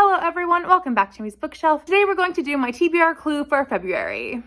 Hello everyone, welcome back to Mi's Bookshelf. Today we're going to do my TBR Clue for February.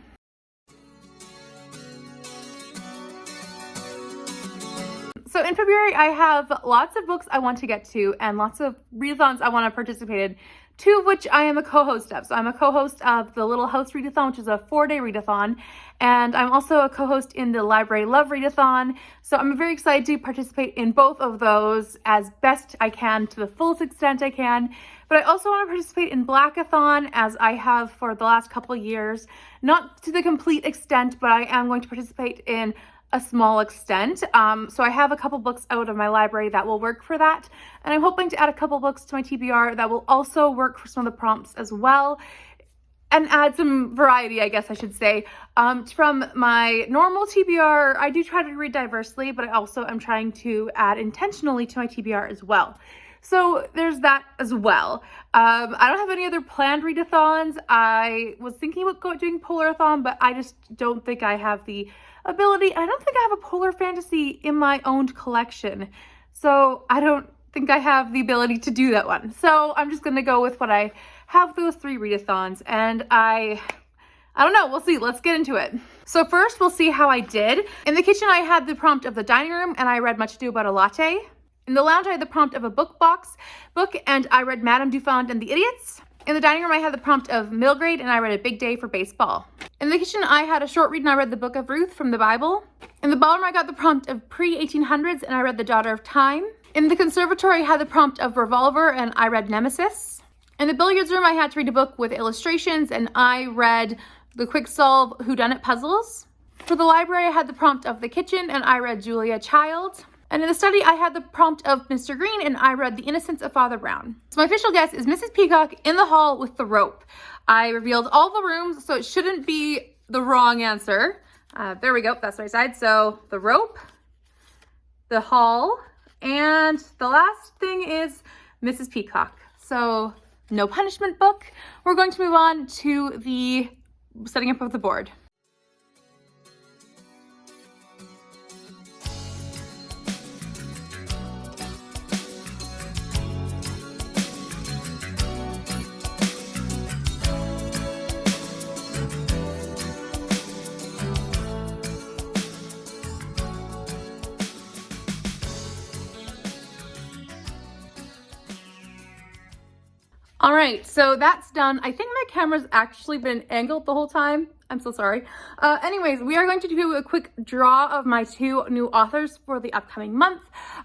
So in February I have lots of books I want to get to and lots of readathons I want to participate in, two of which I am a co-host of. So I'm a co-host of the Little House Readathon, which is a 4-day readathon, and I'm also a co-host in the Library Love Readathon. So I'm very excited to participate in both of those as best I can, to the fullest extent I can. But I also want to participate in Blackathon, as I have for the last couple of years. Not to the complete extent, but I am going to participate in a small extent. So I have a couple books out of my library that will work for that. And I'm hoping to add a couple books to my TBR that will also work for some of the prompts as well. And add some variety, I guess I should say. From my normal TBR, I do try to read diversely, but I also am trying to add intentionally to my TBR as well. So there's that as well. I don't have any other planned readathons. I was thinking about doing Polarathon, but I just don't think I have the ability. I don't think I have a polar fantasy in my owned collection. So I don't think I have the ability to do that one. So I'm just gonna go with what I have, those 3 readathons, and I don't know, we'll see. Let's get into it. So first we'll see how I did. In the kitchen I had the prompt of the dining room and I read Much Ado About a Latte. In the lounge I had the prompt of a book and I read Madame Dufond and the Idiots. In the dining room I had the prompt of middle grade and I read A Big Day for Baseball. In the kitchen I had a short read and I read the Book of Ruth from the Bible. In the ballroom I got the prompt of pre-1800s and I read The Daughter of Time. In the conservatory I had the prompt of Revolver and I read Nemesis. In the billiards room I had to read a book with illustrations and I read the Quick Solve Whodunit puzzles. For the library I had the prompt of The Kitchen and I read Julia Child. And in the study, I had the prompt of Mr. Green and I read The Innocence of Father Brown. So my official guess is Mrs. Peacock in the hall with the rope. I revealed all the rooms, so it shouldn't be the wrong answer. There we go, that's the right side. So the rope, the hall, and the last thing is Mrs. Peacock. So no punishment book. We're going to move on to the setting up of the board. All right, so that's done. I think my camera's actually been angled the whole time. I'm so sorry. Anyways, we are going to do a quick draw of my 2 new authors for the upcoming month.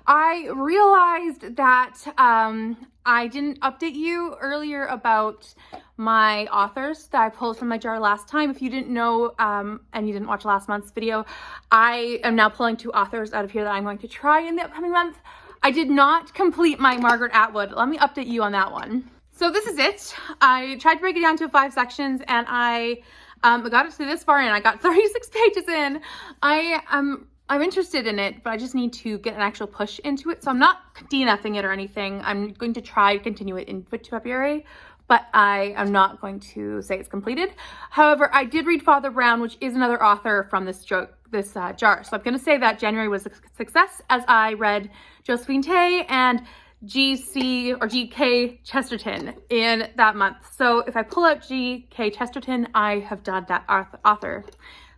I realized that I didn't update you earlier about my authors that I pulled from my jar last time. If you didn't know and you didn't watch last month's video, I am now pulling 2 authors out of here that I'm going to try in the upcoming month. I did not complete my Margaret Atwood. Let me update you on that one. So this is it. I tried to break it down to 5 sections and I got it to this far in. I got 36 pages in. I'm interested in it, but I just need to get an actual push into it. So I'm not DNFing it or anything. I'm going to try to continue it in February, but I am not going to say it's completed. However, I did read Father Brown, which is another author from this jar. So I'm going to say that January was a success, as I read Josephine Tey and GK Chesterton in that month. So if I pull out GK Chesterton, I have done that author.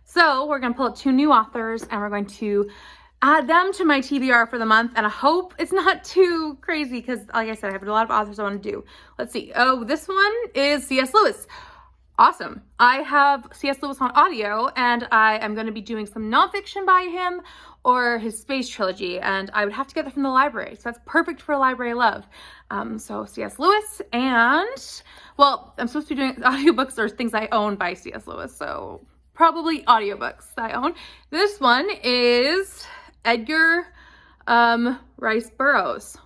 So we're going to pull out 2 new authors and we're going to add them to my TBR for the month. And I hope it's not too crazy because, like I said, I have a lot of authors I want to do. Let's see. Oh, this one is C.S. Lewis. Awesome. I have C.S. Lewis on audio and I am going to be doing some nonfiction by him or his space trilogy, and I would have to get that from the library. So that's perfect for Library Love. So C.S. Lewis, and well, I'm supposed to be doing audiobooks or things I own by C.S. Lewis, so probably audiobooks I own. This one is Edgar Rice Burroughs.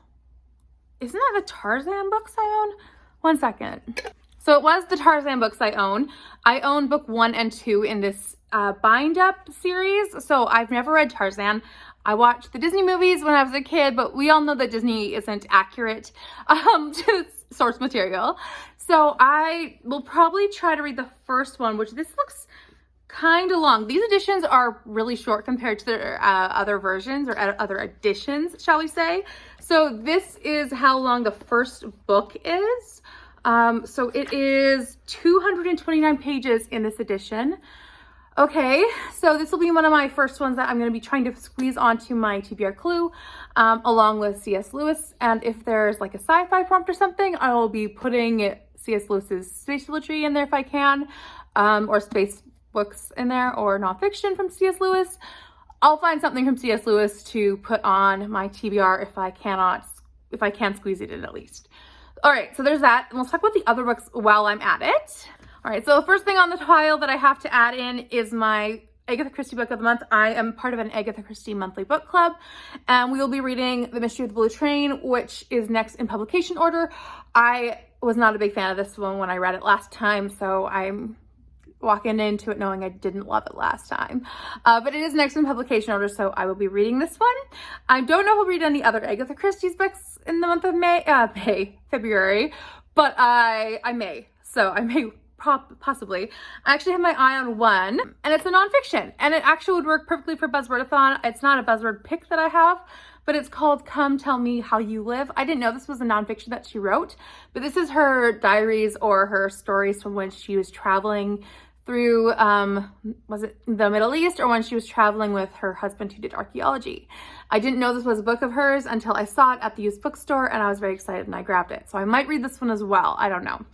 Isn't that the Tarzan books I own? One second. So it was the Tarzan books I own. I own book 1 and 2 in this bind up series. So I've never read Tarzan. I watched the Disney movies when I was a kid, but we all know that Disney isn't accurate to its source material. So I will probably try to read the first one, which this looks kind of long. These editions are really short compared to their other versions or other editions, shall we say. So this is how long the first book is. So it is 229 pages in this edition. Okay, so this will be one of my first ones that I'm going to be trying to squeeze onto my TBR Clue, along with C.S. Lewis. And if there's like a sci-fi prompt or something, I will be putting C.S. Lewis's space trilogy in there if I can, or space books in there, or nonfiction from C.S. Lewis. I'll find something from C.S. Lewis to put on my TBR if I can squeeze it in at least. All right, so there's that. And let's talk about the other books while I'm at it. All right, so the first thing on the pile that I have to add in is my Agatha Christie book of the month. I am part of an Agatha Christie monthly book club, and we will be reading The Mystery of the Blue Train, which is next in publication order. I was not a big fan of this one when I read it last time, so I'm walking into it knowing I didn't love it last time. But it is next in publication order, so I will be reading this one. I don't know if I'll read any other Agatha Christie's books in the month of February, but I may. So I may possibly. I actually have my eye on one, and it's a nonfiction, and it actually would work perfectly for Buzz Readathon. It's not a buzzword pick that I have, but it's called Come Tell Me How You Live. I didn't know this was a nonfiction that she wrote, but this is her diaries or her stories from when she was traveling through, was it the Middle East, or when she was traveling with her husband who did archaeology. I didn't know this was a book of hers until I saw it at the used bookstore, and I was very excited and I grabbed it. So I might read this one as well. I don't know.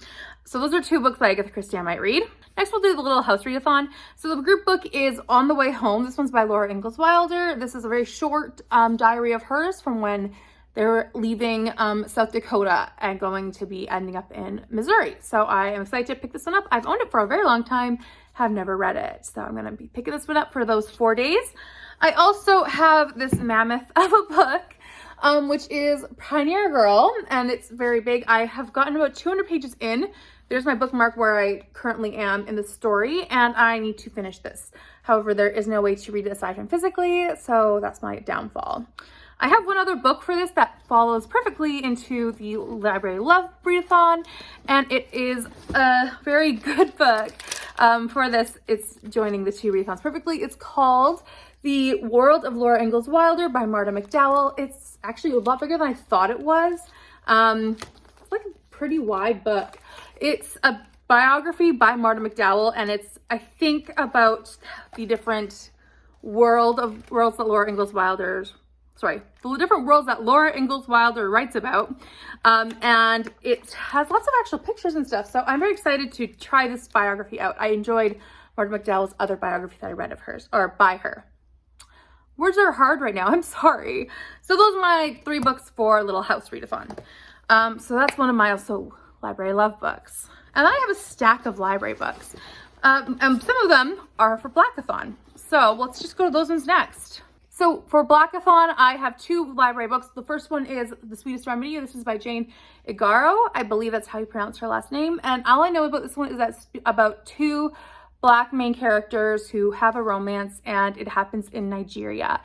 So those are two books by Agatha Christie I might read. Next we'll do the little House Readathon. So the group book is On the Way Home. This one's by Laura Ingalls Wilder. This is a very short diary of hers from when they're leaving South Dakota and going to be ending up in Missouri. So I am excited to pick this one up. I've owned it for a very long time, have never read it. So I'm gonna be picking this one up for those 4 days. I also have this mammoth of a book, which is Pioneer Girl, and it's very big. I have gotten about 200 pages in. There's my bookmark where I currently am in the story, and I need to finish this. However, there is no way to read it aside from physically, so that's my downfall. I have one other book for this that follows perfectly into the Library Love Readathon, and it is a very good book. For this, it's joining the two readathons perfectly. It's called The World of Laura Ingalls Wilder by Marta McDowell. It's actually a lot bigger than I thought it was. It's like a pretty wide book. It's a biography by Marta McDowell, and it's, I think, about the different worlds that Laura Ingalls Wilder writes about. And it has lots of actual pictures and stuff. So I'm very excited to try this biography out. I enjoyed Marta McDowell's other biography that I read of hers, or by her. Words are hard right now, I'm sorry. So those are my 3 books for Little House Readathon. So that's one of my also Library Love books. And I have a stack of library books. And some of them are for Blackathon. So let's just go to those ones next. So for Blackathon, I have 2 library books. The first one is The Sweetest Remedy. This is by Jane Igaro. I believe that's how you pronounce her last name. And all I know about this one is that it's about 2 Black main characters who have a romance, and it happens in Nigeria.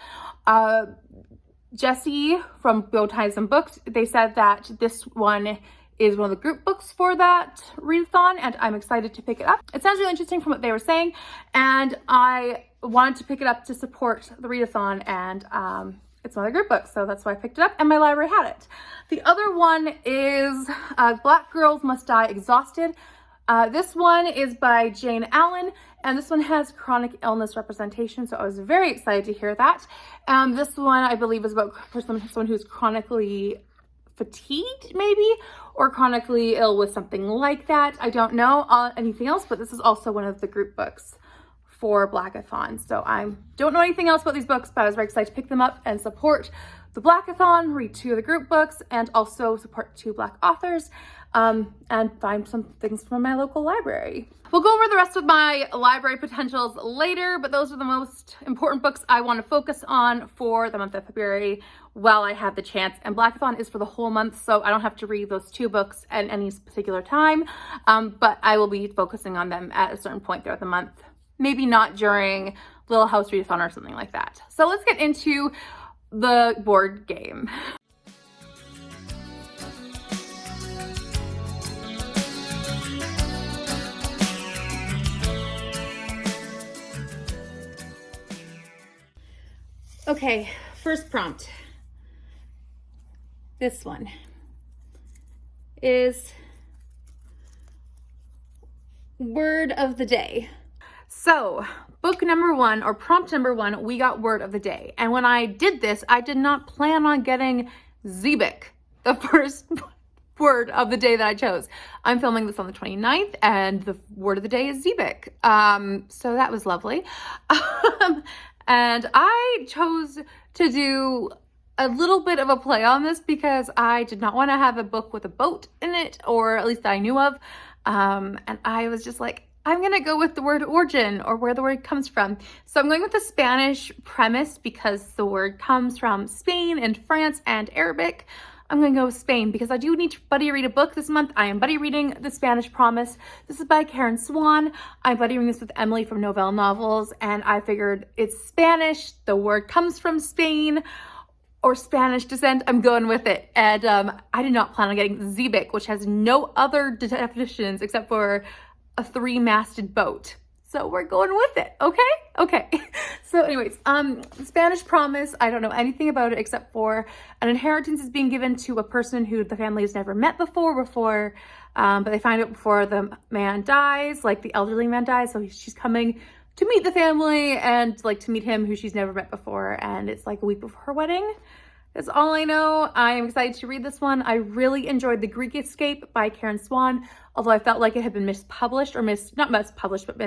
Jessie from Bow Ties and Books, they said that this one is one of the group books for that readathon, and I'm excited to pick it up. It sounds really interesting from what they were saying, and I wanted to pick it up to support the readathon, and it's one of the group books, so that's why I picked it up, and my library had it. The other one is Black Girls Must Die Exhausted. This one is by Jane Allen, and this one has chronic illness representation, so I was very excited to hear that. This one, I believe, is about for someone who's chronically fatigued, maybe, or chronically ill with something like that. I don't know anything else, but this is also one of the group books for Blackathon. So I don't know anything else about these books, but I was very excited to pick them up and support the Blackathon, read 2 of the group books, and also support 2 Black authors, and find some things from my local library. We'll go over the rest of my library potentials later, but those are the most important books I want to focus on for the month of February while I have the chance. And Blackathon is for the whole month, so I don't have to read those 2 books at any particular time, but I will be focusing on them at a certain point throughout the month. Maybe not during Little House Readathon or something like that. So let's get into the board game. Okay, first prompt. This one is Word of the day. So book number one, or prompt number one, we got word of the day. And when I did this, I did not plan on getting Zebek, the first word of the day that I chose. I'm filming this on the 29th and the word of the day is Zebek. So that was lovely. And I chose to do a little bit of a play on this because I did not want to have a book with a boat in it, or at least that I knew of. And I was just like, I'm going to go with the word origin, or where the word comes from. So I'm going with the Spanish premise because the word comes from Spain and France and Arabic. I'm going to go with Spain because I do need to buddy read a book this month. I am buddy reading The Spanish Promise. This is by Karen Swan. I'm buddy reading this with Emily from Novelle Novels, and I figured it's Spanish. The word comes from Spain or Spanish descent. I'm going with it. And I did not plan on getting Zebek, which has no other definitions except for a 3-masted boat. So we're going with it, okay? Okay. So anyways, the Spanish Promise, I don't know anything about it except for an inheritance is being given to a person who the family has never met before, but they find out before the man dies, like the elderly man dies. So she's coming to meet the family and like to meet him who she's never met before. And it's like a week before her wedding. That's all I know. I am excited to read this one. I really enjoyed The Greek Escape by Karen Swan, although I felt like it had been mispublished, or not mispublished, but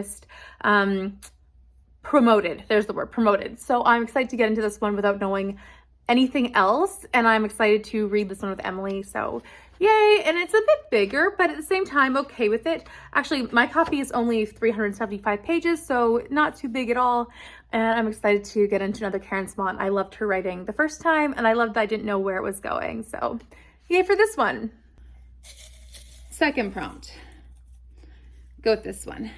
promoted. There's the word, promoted. So I'm excited to get into this one without knowing anything else. And I'm excited to read this one with Emily. So yay. And it's a bit bigger, but at the same time, okay with it. Actually, my copy is only 375 pages, so not too big at all. And I'm excited to get into another Karen Swan. I loved her writing the first time, and I loved that I didn't know where it was going. So yay for this one. Second prompt. Go with this one.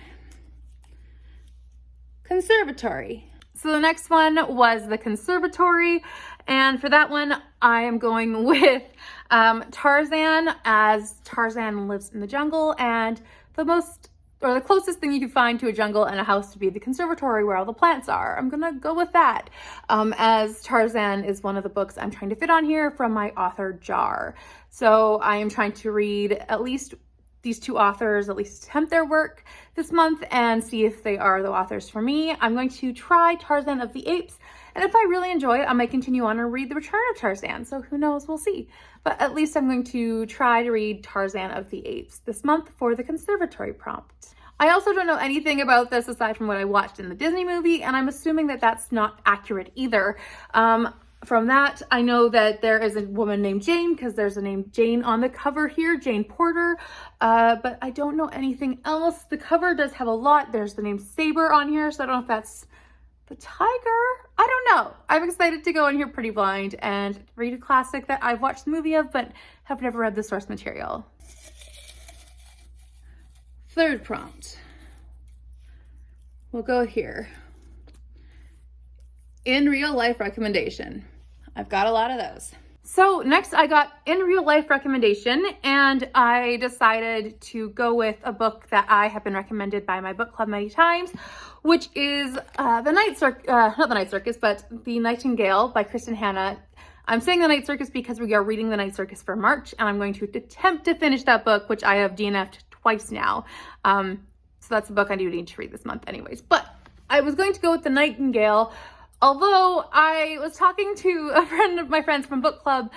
Conservatory. So the next one was the Conservatory, and for that one, I am going with Tarzan, as Tarzan lives in the jungle, and the closest thing you can find to a jungle and a house to be the conservatory where all the plants are. I'm gonna go with that, as Tarzan is one of the books I'm trying to fit on here from my author jar. So I am trying to read at least these two authors, at least attempt their work this month and see if they are the authors for me. I'm going to try Tarzan of the Apes, and if I really enjoy it, I might continue on and read The Return of Tarzan. So who knows, we'll see. But at least I'm going to try to read Tarzan of the Apes this month for the Conservatory prompt. I also don't know anything about this aside from what I watched in the Disney movie, and I'm assuming that that's not accurate either. From that, I know that there is a woman named Jane, because there's a name Jane on the cover here, Jane Porter, but I don't know anything else. The cover does have a lot. There's the name Saber on here, so I don't know if that's the tiger. I don't know. I'm excited to go in here pretty blind and read a classic that I've watched the movie of, but have never read the source material. Third prompt. We'll go here. In real life recommendation. I've got a lot of those. So next I got in real life recommendation, and I decided to go with a book that I have been recommended by my book club many times, which is not the Night Circus, but The Nightingale by Kristen Hanna. I'm saying The Night Circus because we are reading The Night Circus for March, and I'm going to attempt to finish that book, which I have DNF'd twice now. So that's a book I do need to read this month anyways. But I was going to go with The Nightingale, although I was talking to a friend of my friends from book club,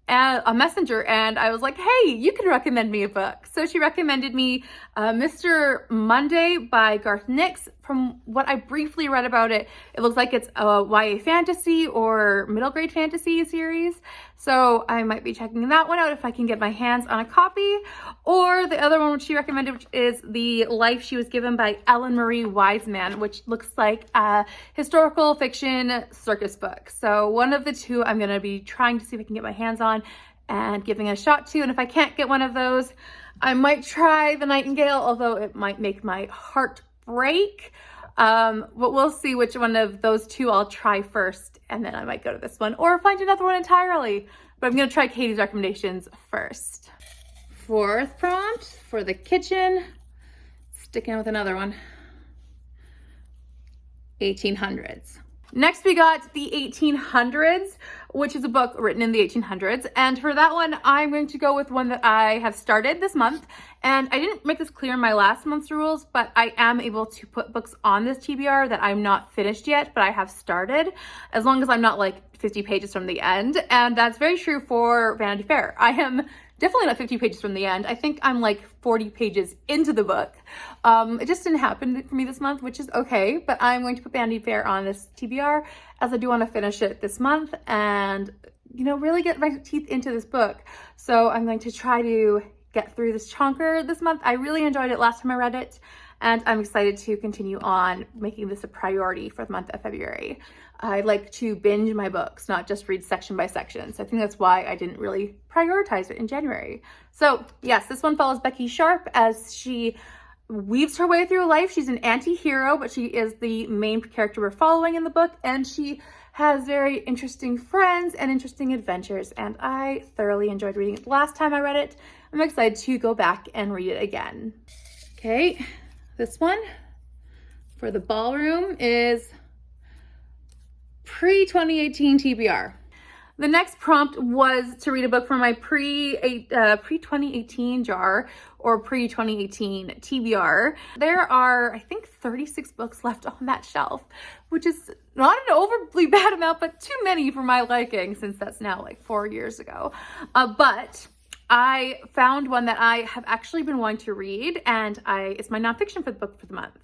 a messenger, and I was like, hey, you can recommend me a book. So she recommended me Mr. Monday by Garth Nix. From what I briefly read about it, it looks like it's a YA fantasy or middle grade fantasy series. So I might be checking that one out if I can get my hands on a copy. Or the other one which she recommended, which is The Life She Was Given by Ellen Marie Wiseman, which looks like a historical fiction circus book. So one of the two I'm going to be trying to see if I can get my hands on and giving it a shot to. And if I can't get one of those, I might try The Nightingale, although it might make my heart break. But we'll see which one of those two I'll try first, and then I might go to this one or find another one entirely. But I'm going to try Katie's recommendations first. Fourth prompt for the kitchen, sticking with another one. 1800s. Next, we got the 1800s, which is a book written in the 1800s. And for that one, I'm going to go with one that I have started this month. And I didn't make this clear in my last month's rules, but I am able to put books on this TBR that I'm not finished yet, but I have started, as long as I'm not like 50 pages from the end. And that's very true for Vanity Fair. I am definitely not 50 pages from the end. I think I'm like 40 pages into the book. It just didn't happen for me this month, which is okay, but I'm going to put Vanity Fair on this TBR as I do want to finish it this month and, you know, really get my teeth into this book. So I'm going to try to get through this chonker this month. I really enjoyed it last time I read it, and I'm excited to continue on making this a priority for the month of February. I like to binge my books, not just read section by section. So I think that's why I didn't really prioritize it in January. So yes, this one follows Becky Sharp as she weaves her way through life. She's an anti-hero, but she is the main character we're following in the book, and she has very interesting friends and interesting adventures, and I thoroughly enjoyed reading it last time I read it. I'm excited to go back and read it again. Okay, this one for the Ballroom is pre-2018 TBR. The next prompt was to read a book from my pre-2018 jar or pre-2018 TBR. There are, I think, 36 books left on that shelf, which is not an overly bad amount, but too many for my liking since that's now like 4 years ago. But I found one that I have actually been wanting to read, and it's my nonfiction for the book for the month.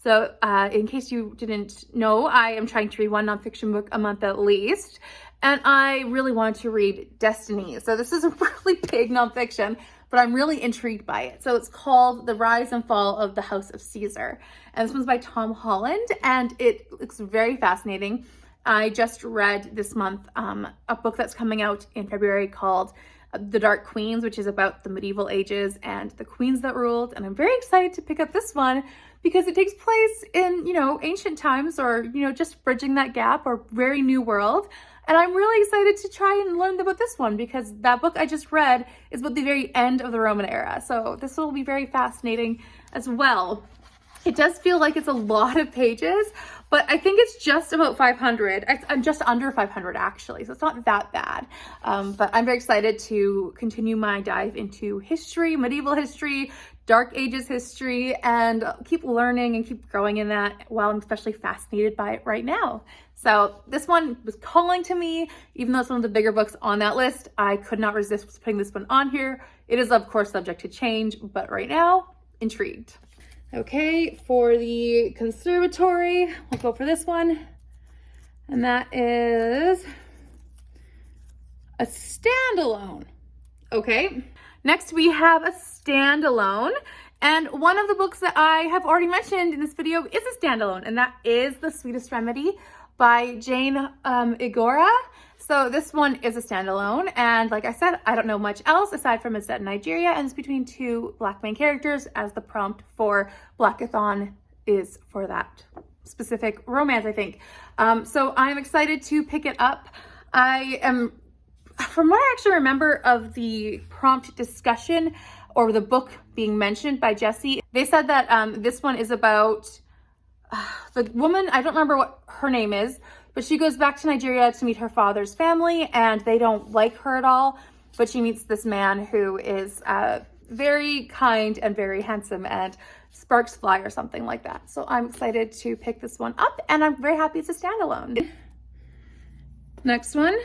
So in case you didn't know, I am trying to read one nonfiction book a month at least, and I really wanted to read Destiny. So this is a really big nonfiction, but I'm really intrigued by it. So it's called The Rise and Fall of the House of Caesar. And this one's by Tom Holland, and it looks very fascinating. I just read this month a book that's coming out in February called The Dark Queens, which is about the medieval ages and the queens that ruled. And I'm very excited to pick up this one because it takes place in, you know, ancient times, or, you know, just bridging that gap, or very new world. And I'm really excited to try and learn about this one because that book I just read is about the very end of the Roman era. So this will be very fascinating as well. It does feel like it's a lot of pages, but I think it's just about 500. I'm just under 500 actually, so it's not that bad. But I'm very excited to continue my dive into history, medieval history, Dark Ages history, and keep learning and keep growing in that while I'm especially fascinated by it right now. So this one was calling to me, even though it's one of the bigger books on that list. I could not resist putting this one on here. It is of course subject to change, but right now, intrigued. Okay, for the Conservatory, we'll go for this one. And that is a standalone. Okay, next we have a standalone. And one of the books that I have already mentioned in this video is a standalone, and that is The Sweetest Remedy by Jane Igora. So this one is a standalone, and like I said, I don't know much else aside from it's set in Nigeria and it's between two Black main characters, as the prompt for Blackathon is for that specific romance, I think. So I'm excited to pick it up. From what I actually remember of the prompt discussion or the book being mentioned by Jessie, they said that this one is about the woman, I don't remember what her name is, but she goes back to Nigeria to meet her father's family, and they don't like her at all, but she meets this man who is very kind and very handsome, and sparks fly or something like that. So I'm excited to pick this one up, and I'm very happy it's a standalone. Next one.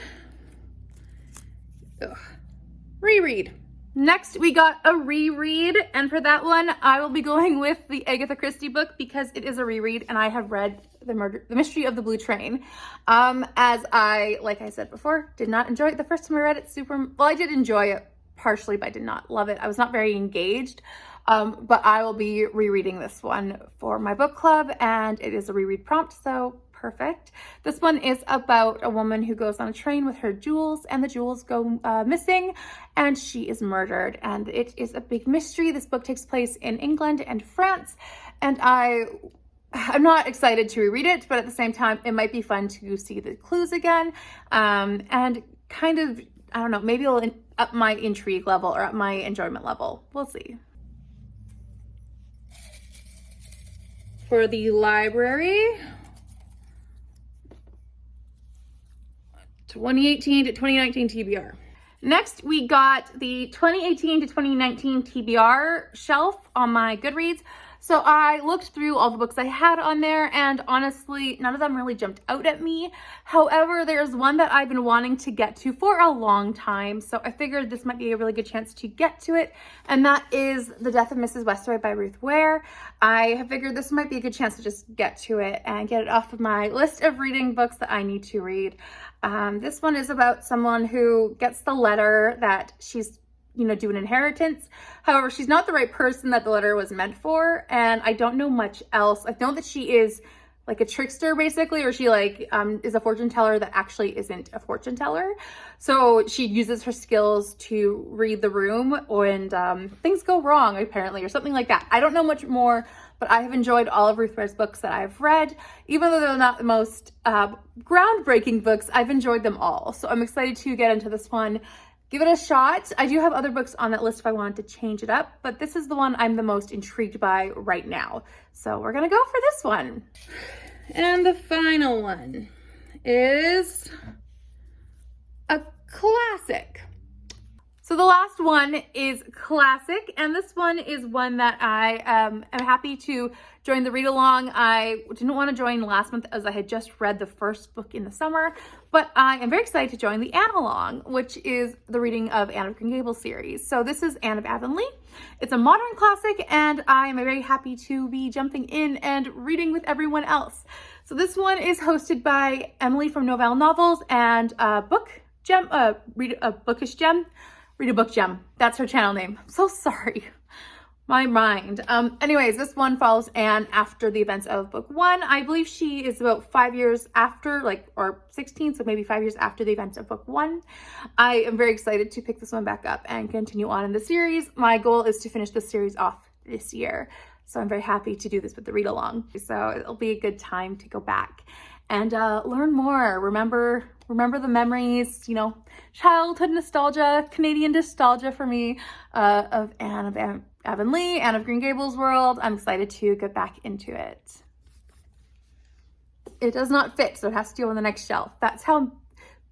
Reread. Next, we got a reread, and for that one, I will be going with the Agatha Christie book because it is a reread, and I have read The Mystery of the Blue Train. As I, like I said before, did not enjoy it the first time I read it well, I did enjoy it partially, but I did not love it. I was not very engaged, but I will be rereading this one for my book club, and it is a reread prompt, so perfect. This one is about a woman who goes on a train with her jewels, and the jewels go missing, and she is murdered, and it is a big mystery. This book takes place in England and France, and I'm not excited to reread it, but at the same time, it might be fun to see the clues again, and kind of, I don't know, maybe it'll up my intrigue level or up my enjoyment level. We'll see. For the library, 2018 to 2019 TBR. Next, we got the 2018 to 2019 TBR shelf on my Goodreads. So I looked through all the books I had on there, and honestly, none of them really jumped out at me. However, there's one that I've been wanting to get to for a long time, so I figured this might be a really good chance to get to it, and that is The Death of Mrs. Westoy by Ruth Ware. I have figured this might be a good chance to just get to it and get it off of my list of reading books that I need to read. This one is about someone who gets the letter that she's due an inheritance. However, she's not the right person that the letter was meant for, and I don't know much else. I know that she is like a trickster basically, or she is a fortune teller that actually isn't a fortune teller. So she uses her skills to read the room, and things go wrong apparently, or something like that. I don't know much more, but I have enjoyed all of Ruth Ware's books that I've read. Even though they're not the most groundbreaking books, I've enjoyed them all. So I'm excited to get into this one. Give it a shot. I do have other books on that list if I wanted to change it up, but this is the one I'm the most intrigued by right now. So we're gonna go for this one. And the final one is a classic. So the last one is classic, and this one is one that I am happy to join the read along. I didn't want to join last month as I had just read the first book in the summer, but I am very excited to join the Anne along, which is the reading of Anne of Green Gables series. So this is Anne of Avonlea. It's a modern classic, and I am very happy to be jumping in and reading with everyone else. So this one is hosted by Emily from Novell Novels and Read a Bookish Gem. Read a Book Gem. That's her channel name. I'm so sorry. My mind. Anyways, this one follows Anne after the events of book 1. I believe she is about 5 years after, or 16, so maybe 5 years after the events of book 1. I am very excited to pick this one back up and continue on in the series. My goal is to finish this series off this year, so I'm very happy to do this with the read along. So it'll be a good time to go back and learn more. Remember the memories, childhood nostalgia, Canadian nostalgia for me, of Anne of Avonlea, Anne of Green Gables world. I'm excited to get back into it. It does not fit, so it has to go on the next shelf. That's how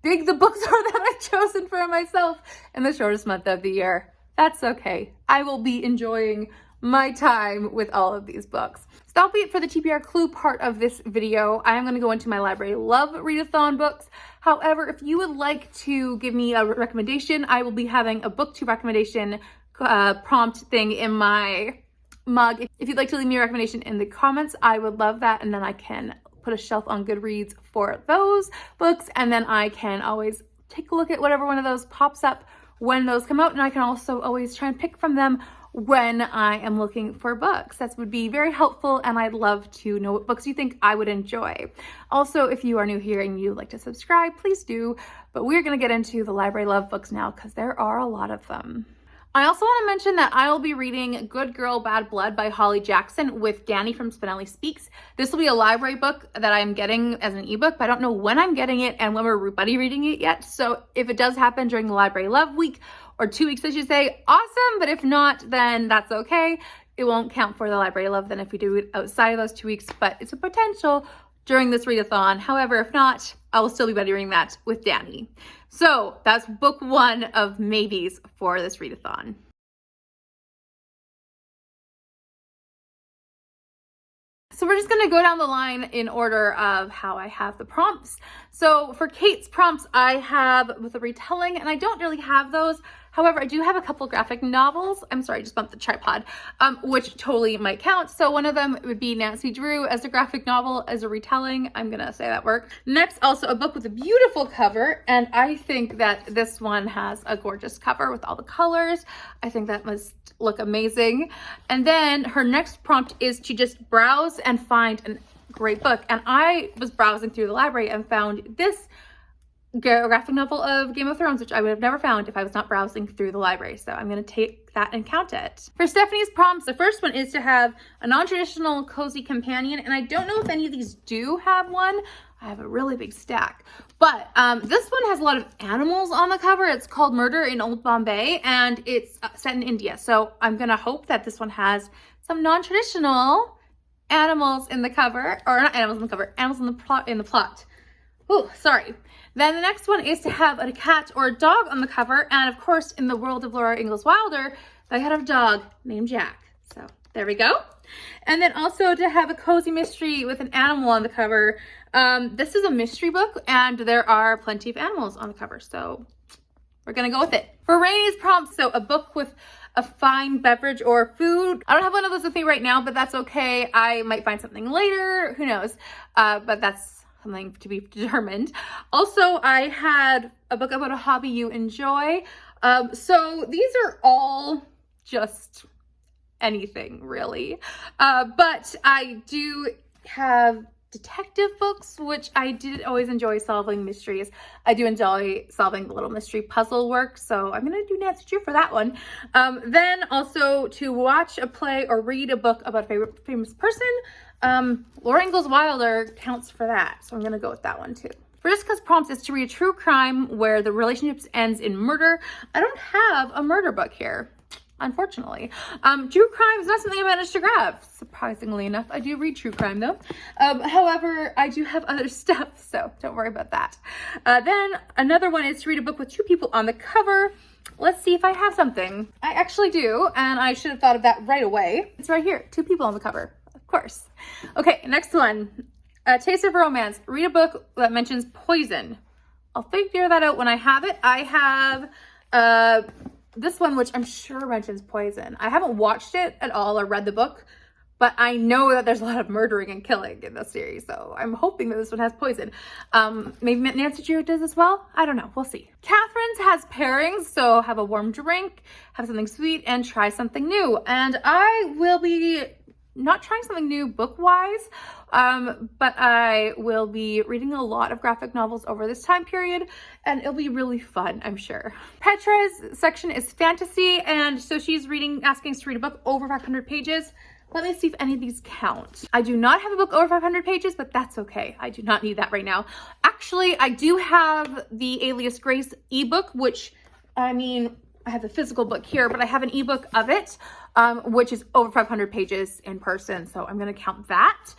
big the books are that I've chosen for myself in the shortest month of the year. That's okay. I will be enjoying my time with all of these books. So that'll be it for the TBR Clue part of this video. I am going to go into my Library Love Readathon books. However, if you would like to give me a recommendation, I will be having a book to recommendation prompt thing in my mug. If you'd like to leave me a recommendation in the comments, I would love that, and then I can put a shelf on Goodreads for those books, and then I can always take a look at whatever one of those pops up when those come out, and I can also always try and pick from them when I am looking for books. That would be very helpful, and I'd love to know what books you think I would enjoy. Also, if you are new here and you'd like to subscribe, please do. But we're going to get into the Library Love books now because there are a lot of them. I also want to mention that I will be reading Good Girl, Bad Blood by Holly Jackson with Danny from Spinelli Speaks. This will be a library book that I'm getting as an ebook, but I don't know when I'm getting it and when we're buddy reading it yet. So if it does happen during the Library Love week, or 2 weeks, I should say, awesome. But if not, then that's okay. It won't count for the Library Love then if we do it outside of those 2 weeks, but it's a potential during this readathon. However, if not, I will still be buddy reading that with Danny. So that's book 1 of maybes for this readathon. So we're just going to go down the line in order of how I have the prompts. So for Kate's prompts, I have with a retelling, and I don't really have those. However, I do have a couple graphic novels. I'm sorry, I just bumped the tripod, which totally might count. So one of them would be Nancy Drew as a graphic novel, as a retelling. I'm gonna say that worked. Next, also a book with a beautiful cover, and I think that this one has a gorgeous cover with all the colors. I think that must look amazing. And then her next prompt is to just browse and find a great book. And I was browsing through the library and found this graphic novel of Game of Thrones, which I would have never found if I was not browsing through the library. So I'm going to take that and count it. For Stephanie's prompts, the first one is to have a non-traditional cozy companion. And I don't know if any of these do have one. I have a really big stack. But this one has a lot of animals on the cover. It's called Murder in Old Bombay, and it's set in India. So I'm going to hope that this one has some non-traditional animals in the cover, or not animals in the cover, animals in the plot. Oh, sorry. Then the next one is to have a cat or a dog on the cover. And of course, in the world of Laura Ingalls Wilder, they had a dog named Jack. So there we go. And then also to have a cozy mystery with an animal on the cover. This is a mystery book and there are plenty of animals on the cover. So we're gonna go with it. For Rainy's prompts, so a book with a fine beverage or food. I don't have one of those with me right now, but that's okay. I might find something later, who knows? But that's something to be determined. Also, I had a book about a hobby you enjoy. So these are all just anything really. But I do have detective books, which I did always enjoy solving mysteries. I do enjoy solving the little mystery puzzle work, so I'm gonna do Nancy Drew for that one. Then also to watch a play or read a book about a famous person, Laura Ingalls Wilder counts for that, so I'm gonna go with that one too. For Jessica's prompts is to read a true crime where the relationships ends in murder. I don't have a murder book here, unfortunately. True crime is not something I managed to grab. Surprisingly enough, I do read true crime though. However, I do have other stuff, so don't worry about that. Then another one is to read a book with two people on the cover. Let's see if I have something. I actually do, and I should have thought of that right away. It's right here, two people on the cover, of course. Okay, next one. Taste of Romance. Read a book that mentions poison. I'll figure that out when I have it. I have this one, which I'm sure mentions poison. I haven't watched it at all or read the book, but I know that there's a lot of murdering and killing in this series, so I'm hoping that this one has poison. Maybe Nancy Drew does as well? I don't know, we'll see. Catherine's has pairings, so have a warm drink, have something sweet, and try something new. And I will be not trying something new book-wise, but I will be reading a lot of graphic novels over this time period, and it'll be really fun, I'm sure. Petra's section is fantasy, and so she's asking us to read a book over 500 pages. Let me see if any of these count. I do not have a book over 500 pages, but that's okay. I do not need that right now. Actually, I do have the Alias Grace ebook, which, I mean, I have the physical book here, but I have an ebook of it, which is over 500 pages in person. So I'm going to count that.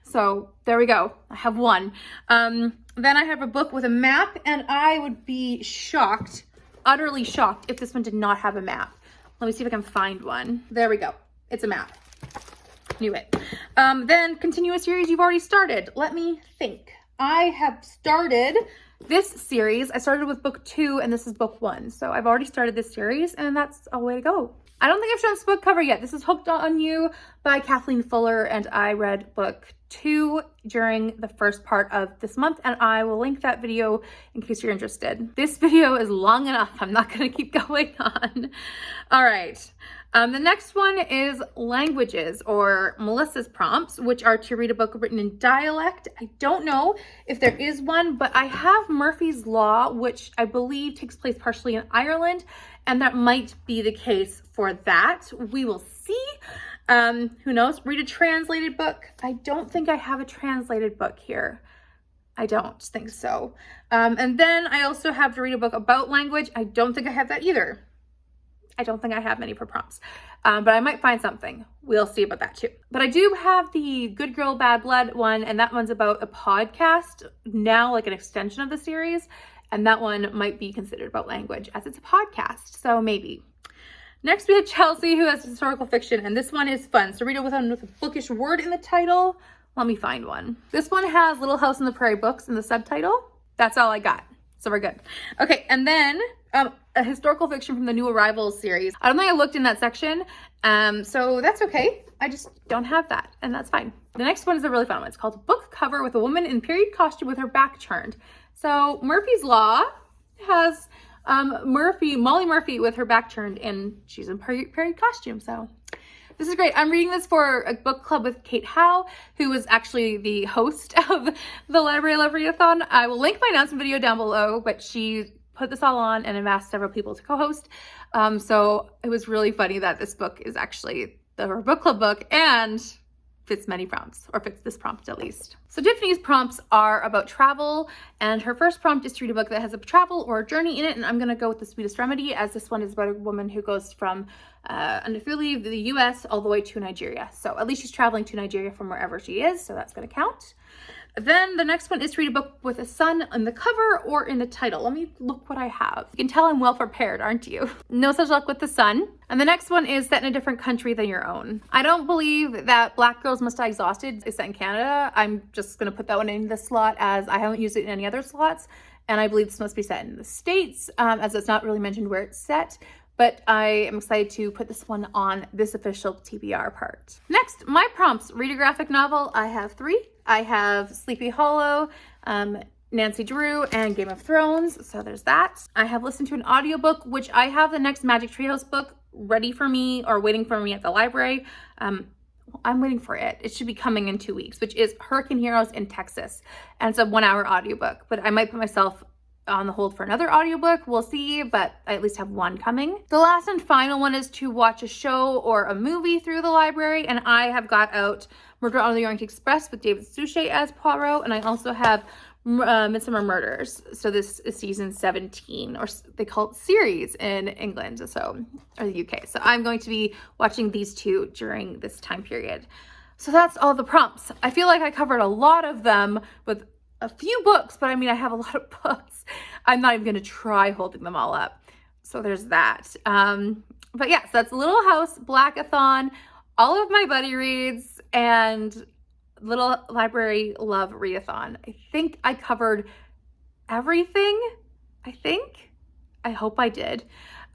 So there we go. I have one. Then I have a book with a map, and I would be shocked, utterly shocked, if this one did not have a map. Let me see if I can find one. There we go. It's a map. Knew it. Then continue a series you've already started. Let me think. I have started this series. I started with book 2 and this is book 1. So I've already started this series and that's a way to go. I don't think I've shown this book cover yet. This is Hooked on You by Kathleen Fuller, and I read book 2 during the first part of this month, and I will link that video in case you're interested. This video is long enough. I'm not going to keep going on. All right. The next one is languages, or Melissa's prompts, which are to read a book written in dialect. I don't know if there is one, but I have Murphy's Law, which I believe takes place partially in Ireland, and that might be the case for that. We will see. Who knows? Read a translated book. I don't think I have a translated book here. I don't think so. And then I also have to read a book about language. I don't think I have that either. I don't think I have many for prompts, but I might find something. We'll see about that too. But I do have the Good Girl, Bad Blood one, and that one's about a podcast, now like an extension of the series, and that one might be considered about language as it's a podcast, so maybe. Next we have Chelsea, who has historical fiction, and this one is fun. So read it with a bookish word in the title. Let me find one. This one has Little House on the Prairie books in the subtitle. That's all I got, so we're good. Okay, and then a historical fiction from the New Arrivals series. I don't think I looked in that section, so that's okay. I just don't have that, and that's fine. The next one is a really fun one. It's called Book Cover with a Woman in Period Costume with Her Back Turned. So Murphy's Law has Molly Murphy with her back turned, and she's in period costume, so this is great. I'm reading this for a book club with Kate Howe, who was actually the host of the Library Love Readathon. I will link my announcement video down below, but she put this all on and I've asked several people to co-host. So it was really funny that this book is actually her book club book and fits many prompts, or fits this prompt at least. So Tiffany's prompts are about travel, and her first prompt is to read a book that has a travel or a journey in it, and I'm gonna go with The Sweetest Remedy, as this one is about a woman who goes from unofficially the US all the way to Nigeria. So at least she's traveling to Nigeria from wherever she is, so that's gonna count. Then the next one is to read a book with a sun on the cover or in the title. Let me look what I have. You can tell I'm well prepared, aren't you? No Such Luck with the Sun. And the next one is set in a different country than your own. I don't believe that Black Girls Must Die Exhausted is set in Canada. I'm just gonna put that one in this slot as I haven't used it in any other slots. And I believe this must be set in the States, as it's not really mentioned where it's set. But I am excited to put this one on this official TBR part. Next, my prompts. Read a graphic novel. I have 3. I have Sleepy Hollow, Nancy Drew, and Game of Thrones. So there's that. I have listened to an audiobook, which I have the next Magic Treehouse book ready for me or waiting for me at the library. I'm waiting for it. It should be coming in 2 weeks, which is Hurricane Heroes in Texas. And it's a 1-hour audiobook, but I might put myself on the hold for another audiobook. We'll see, but I at least have one coming. The last and final one is to watch a show or a movie through the library, and I have got out Murder on the Orient Express with David Suchet as Poirot, and I also have Midsummer Murders. So this is season 17, or they call it series in England, or the UK. So I'm going to be watching these 2 during this time period. So that's all the prompts. I feel like I covered a lot of them with a few books, but I mean, I have a lot of books. I'm not even going to try holding them all up. So there's that. But yes, that's Little House, Blackathon, all of my buddy reads, and Little Library Love Readathon. I think I covered everything. I hope I did.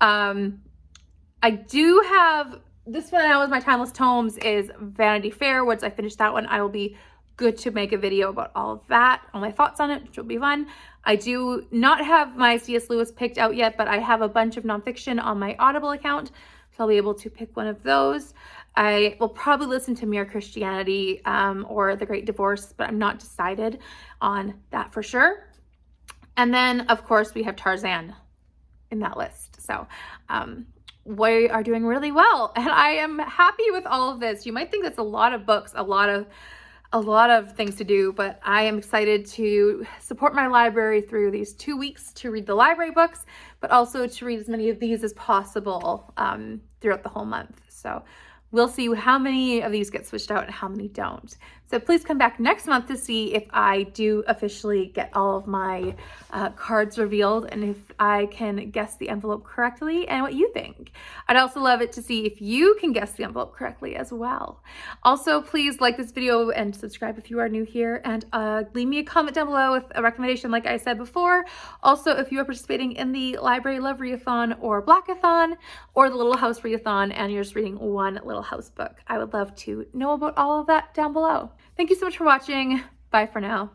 I do have, this one now is my Timeless Tomes is Vanity Fair. Once I finish that one, I will be good to make a video about all of that, all my thoughts on it, which will be fun. I do not have my C.S. Lewis picked out yet, but I have a bunch of nonfiction on my Audible account, so I'll be able to pick one of those. I will probably listen to Mere Christianity or The Great Divorce, but I'm not decided on that for sure. And then, of course, we have Tarzan in that list. So we are doing really well, and I am happy with all of this. You might think that's a lot of books, a lot of things to do, but I am excited to support my library through these 2 weeks to read the library books, but also to read as many of these as possible throughout the whole month. So we'll see how many of these get switched out and how many don't. So please come back next month to see if I do officially get all of my cards revealed and if I can guess the envelope correctly and what you think. I'd also love it to see if you can guess the envelope correctly as well. Also, please like this video and subscribe if you are new here, and leave me a comment down below with a recommendation like I said before. Also, if you are participating in the Library Love Readathon or Blackathon or the Little House Readathon and you're just reading one Little House book, I would love to know about all of that down below. Thank you so much for watching. Bye for now.